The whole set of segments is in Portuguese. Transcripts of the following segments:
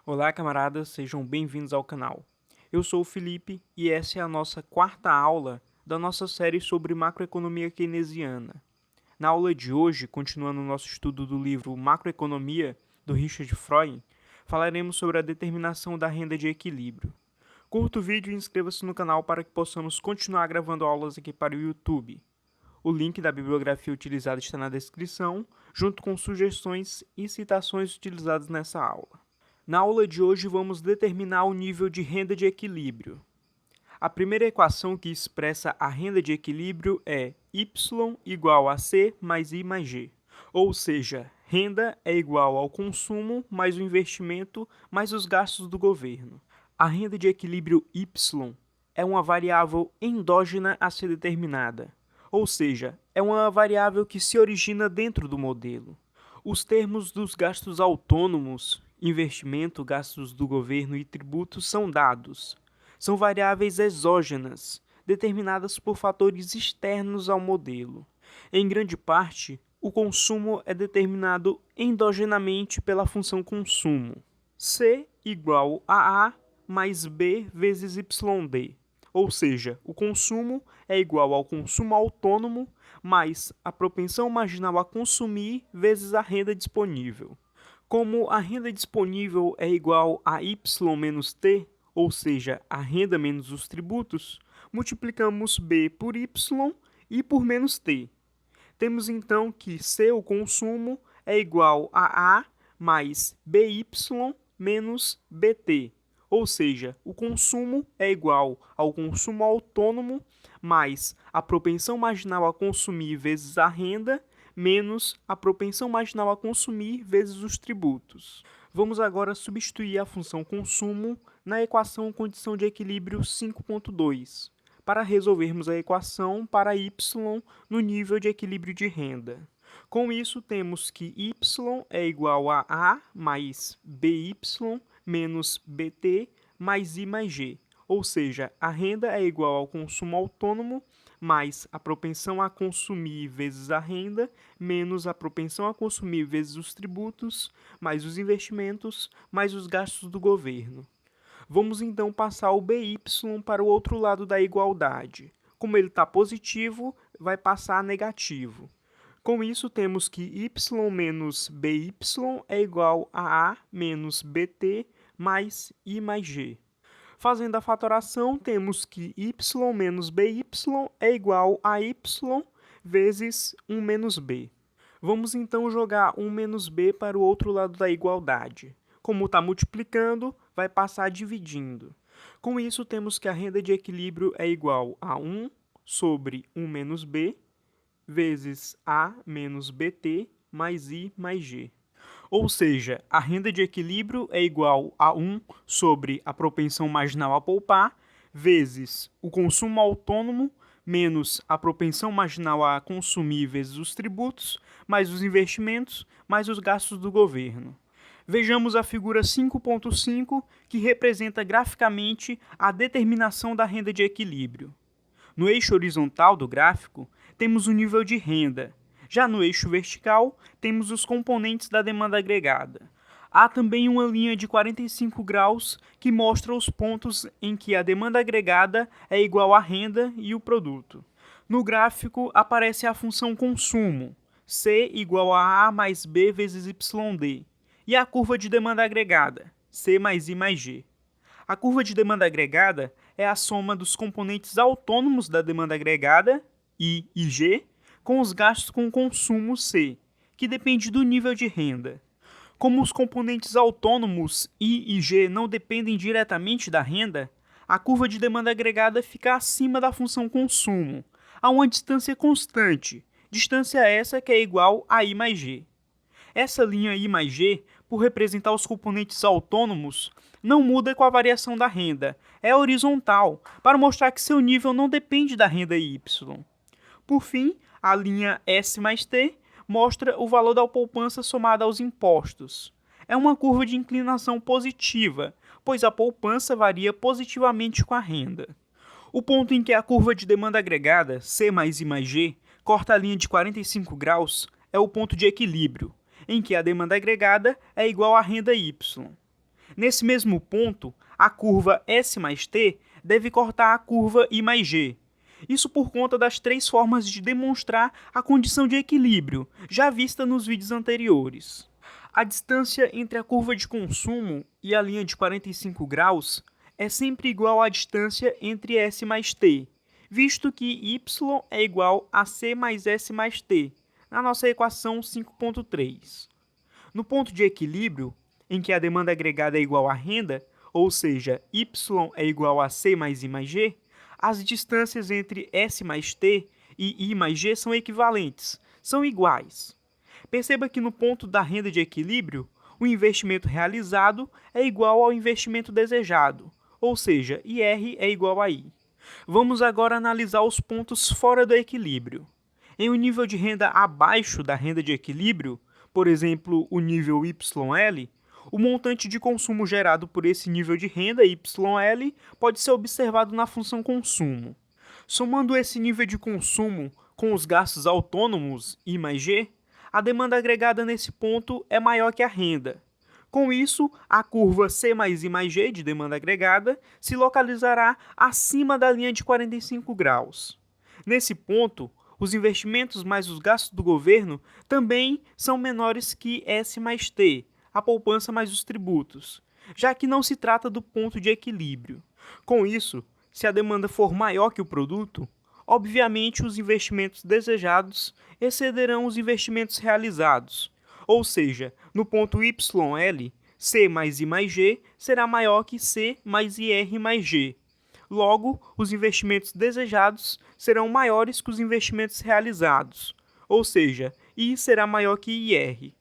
Olá, camaradas, sejam bem-vindos ao canal. Eu sou o Felipe e essa é a nossa quarta aula da nossa série sobre macroeconomia keynesiana. Na aula de hoje, continuando o nosso estudo do livro Macroeconomia, do Richard Freud, falaremos sobre a determinação da renda de equilíbrio. Curta o vídeo e inscreva-se no canal para que possamos continuar gravando aulas aqui para o YouTube. O link da bibliografia utilizada está na descrição, junto com sugestões e citações utilizadas nessa aula. Na aula de hoje vamos determinar o nível de renda de equilíbrio. A primeira equação que expressa a renda de equilíbrio é y igual a C mais I mais G, ou seja, renda é igual ao consumo mais o investimento mais os gastos do governo. A renda de equilíbrio y é uma variável endógena a ser determinada, ou seja, é uma variável que se origina dentro do modelo. Os termos dos gastos autônomos, investimento, gastos do governo e tributos são dados. São variáveis exógenas, determinadas por fatores externos ao modelo. Em grande parte, o consumo é determinado endogenamente pela função consumo. C igual a mais B vezes YD. Ou seja, o consumo é igual ao consumo autônomo mais a propensão marginal a consumir vezes a renda disponível. Como a renda disponível é igual a Y menos T, ou seja, a renda menos os tributos, multiplicamos B por Y e por menos T. Temos então que C, o consumo, é igual a mais BY menos BT, ou seja, o consumo é igual ao consumo autônomo mais a propensão marginal a consumir vezes a renda menos a propensão marginal a consumir vezes os tributos. Vamos agora substituir a função consumo na equação condição de equilíbrio 5.2, para resolvermos a equação para y no nível de equilíbrio de renda. Com isso, temos que y é igual a mais by menos bt mais I mais G, ou seja, a renda é igual ao consumo autônomo mais a propensão a consumir vezes a renda, menos a propensão a consumir vezes os tributos, mais os investimentos, mais os gastos do governo. Vamos então passar o BY para o outro lado da igualdade. Como ele está positivo, vai passar a negativo. Com isso, temos que y menos by é igual a menos bt mais I mais G. Fazendo a fatoração, temos que y menos by é igual a y vezes 1 menos b. Vamos então jogar 1 menos b para o outro lado da igualdade. Como está multiplicando, vai passar dividindo. Com isso, temos que a renda de equilíbrio é igual a 1 sobre 1 menos b, vezes A menos BT mais I mais G. Ou seja, a renda de equilíbrio é igual a 1 sobre a propensão marginal a poupar, vezes o consumo autônomo, menos a propensão marginal a consumir vezes os tributos, mais os investimentos, mais os gastos do governo. Vejamos a figura 5.5, que representa graficamente a determinação da renda de equilíbrio. No eixo horizontal do gráfico, temos o nível de renda. Já no eixo vertical, temos os componentes da demanda agregada. Há também uma linha de 45 graus que mostra os pontos em que a demanda agregada é igual à renda e o produto. No gráfico, aparece a função consumo, C igual a mais B vezes YD, e a curva de demanda agregada, C mais I mais G. A curva de demanda agregada é a soma dos componentes autônomos da demanda agregada, I e G, com os gastos com consumo, C, que depende do nível de renda. Como os componentes autônomos I e G não dependem diretamente da renda, a curva de demanda agregada fica acima da função consumo, a uma distância constante, distância essa que é igual a I mais G. Essa linha I mais G, por representar os componentes autônomos, não muda com a variação da renda, é horizontal, para mostrar que seu nível não depende da renda Y. Por fim, a linha S mais T mostra o valor da poupança somada aos impostos. É uma curva de inclinação positiva, pois a poupança varia positivamente com a renda. O ponto em que a curva de demanda agregada, C mais I mais G, corta a linha de 45 graus é o ponto de equilíbrio, em que a demanda agregada é igual à renda Y. Nesse mesmo ponto, a curva S mais T deve cortar a curva I mais G. Isso por conta das três formas de demonstrar a condição de equilíbrio, já vista nos vídeos anteriores. A distância entre a curva de consumo e a linha de 45 graus é sempre igual à distância entre S mais T, visto que Y é igual a C mais S mais T, na nossa equação 5.3. No ponto de equilíbrio, em que a demanda agregada é igual à renda, ou seja, Y é igual a C mais I mais G, as distâncias entre S mais T e I mais G são equivalentes, são iguais. Perceba que no ponto da renda de equilíbrio, o investimento realizado é igual ao investimento desejado, ou seja, IR é igual a I. Vamos agora analisar os pontos fora do equilíbrio. Em um nível de renda abaixo da renda de equilíbrio, por exemplo, o nível YL, o montante de consumo gerado por esse nível de renda YL pode ser observado na função consumo. Somando esse nível de consumo com os gastos autônomos I mais G, a demanda agregada nesse ponto é maior que a renda. Com isso, a curva C mais I mais G de demanda agregada se localizará acima da linha de 45 graus. Nesse ponto, os investimentos mais os gastos do governo também são menores que S mais T, a poupança mais os tributos, já que não se trata do ponto de equilíbrio. Com isso, se a demanda for maior que o produto, obviamente os investimentos desejados excederão os investimentos realizados, ou seja, no ponto YL, C mais I mais G será maior que C mais IR mais G. Logo, os investimentos desejados serão maiores que os investimentos realizados, ou seja, I será maior que IR.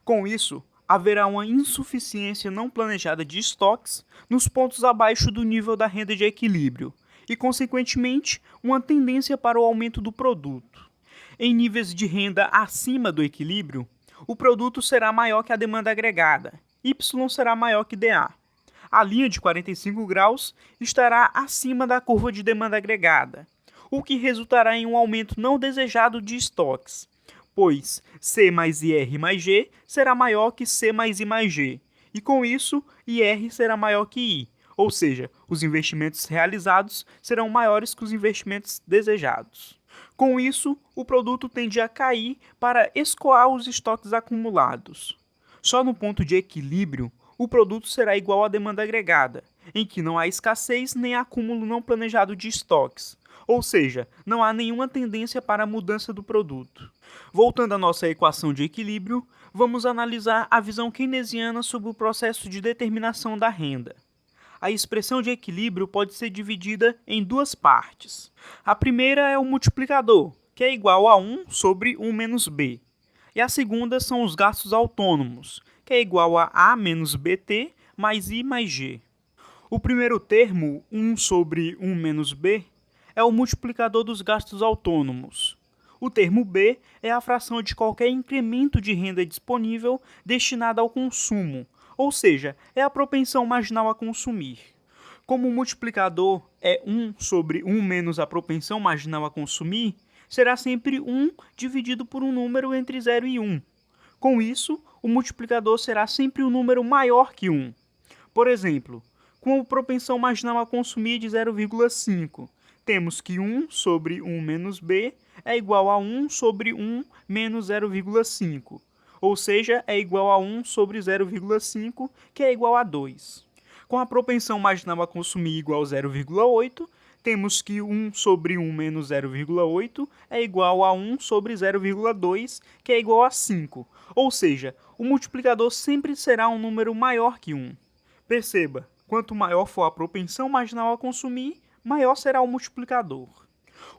Com isso, haverá uma insuficiência não planejada de estoques nos pontos abaixo do nível da renda de equilíbrio e, consequentemente, uma tendência para o aumento do produto. Em níveis de renda acima do equilíbrio, o produto será maior que a demanda agregada, Y será maior que dA. A linha de 45 graus estará acima da curva de demanda agregada, o que resultará em um aumento não desejado de estoques, pois C mais IR mais G será maior que C mais I mais G, e com isso, IR será maior que I, ou seja, os investimentos realizados serão maiores que os investimentos desejados. Com isso, o produto tende a cair para escoar os estoques acumulados. Só no ponto de equilíbrio, o produto será igual à demanda agregada, em que não há escassez nem acúmulo não planejado de estoques, ou seja, não há nenhuma tendência para a mudança do produto. Voltando à nossa equação de equilíbrio, vamos analisar a visão keynesiana sobre o processo de determinação da renda. A expressão de equilíbrio pode ser dividida em duas partes. A primeira é o multiplicador, que é igual a 1 sobre 1 menos b. E a segunda são os gastos autônomos, que é igual a A menos BT mais I mais G. O primeiro termo, 1 sobre 1 menos b, é o multiplicador dos gastos autônomos. O termo B é a fração de qualquer incremento de renda disponível destinada ao consumo, ou seja, é a propensão marginal a consumir. Como o multiplicador é 1 sobre 1 menos a propensão marginal a consumir, será sempre 1 dividido por um número entre 0 e 1. Com isso, o multiplicador será sempre um número maior que 1. Por exemplo, com a propensão marginal a consumir de 0,5, temos que 1 sobre 1 menos b é igual a 1 sobre 1 menos 0,5, ou seja, é igual a 1 sobre 0,5, que é igual a 2. Com a propensão marginal a consumir igual a 0,8, temos que 1 sobre 1 menos 0,8 é igual a 1 sobre 0,2, que é igual a 5, ou seja, o multiplicador sempre será um número maior que 1. Perceba, quanto maior for a propensão marginal a consumir, maior será o multiplicador.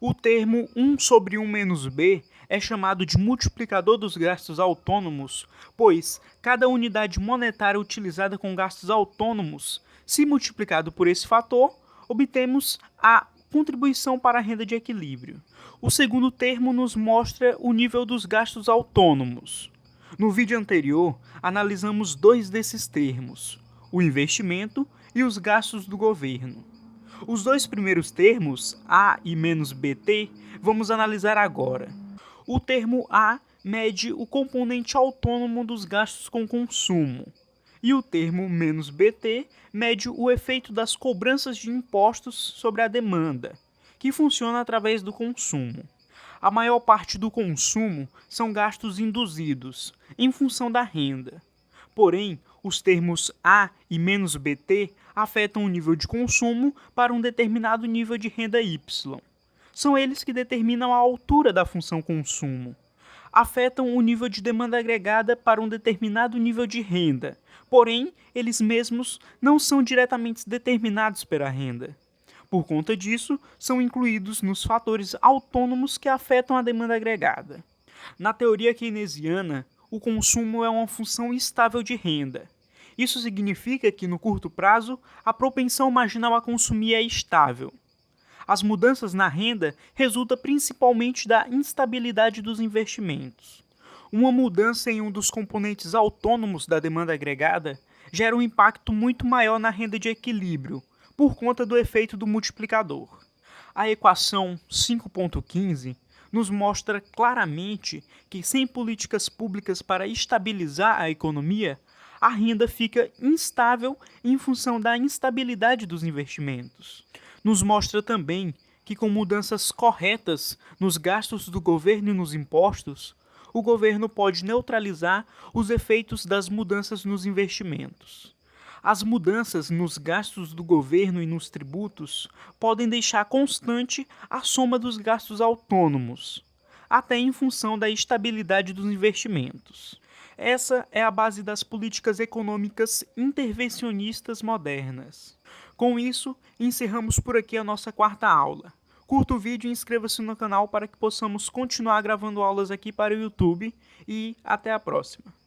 O termo 1 sobre 1 menos b é chamado de multiplicador dos gastos autônomos, pois cada unidade monetária utilizada com gastos autônomos, se multiplicado por esse fator, obtemos a contribuição para a renda de equilíbrio. O segundo termo nos mostra o nível dos gastos autônomos. No vídeo anterior, analisamos dois desses termos, o investimento e os gastos do governo. Os dois primeiros termos, A e menos BT, vamos analisar agora. O termo A mede o componente autônomo dos gastos com consumo, E o termo menos BT mede o efeito das cobranças de impostos sobre a demanda, que funciona através do consumo. A maior parte do consumo são gastos induzidos, em função da renda. Porém, os termos A e menos BT afetam o nível de consumo para um determinado nível de renda Y. São eles que determinam a altura da função consumo. Afetam o nível de demanda agregada para um determinado nível de renda, porém, eles mesmos não são diretamente determinados pela renda. Por conta disso, são incluídos nos fatores autônomos que afetam a demanda agregada. Na teoria keynesiana, o consumo é uma função estável de renda. Isso significa que, no curto prazo, a propensão marginal a consumir é estável. As mudanças na renda resultam principalmente da instabilidade dos investimentos. Uma mudança em um dos componentes autônomos da demanda agregada gera um impacto muito maior na renda de equilíbrio, por conta do efeito do multiplicador. A equação 5.15 nos mostra claramente que, sem políticas públicas para estabilizar a economia, a renda fica instável em função da instabilidade dos investimentos. Nos mostra também que, com mudanças corretas nos gastos do governo e nos impostos, o governo pode neutralizar os efeitos das mudanças nos investimentos. As mudanças nos gastos do governo e nos tributos podem deixar constante a soma dos gastos autônomos, até em função da estabilidade dos investimentos. Essa é a base das políticas econômicas intervencionistas modernas. Com isso, encerramos por aqui a nossa quarta aula. Curta o vídeo e inscreva-se no canal para que possamos continuar gravando aulas aqui para o YouTube e até a próxima.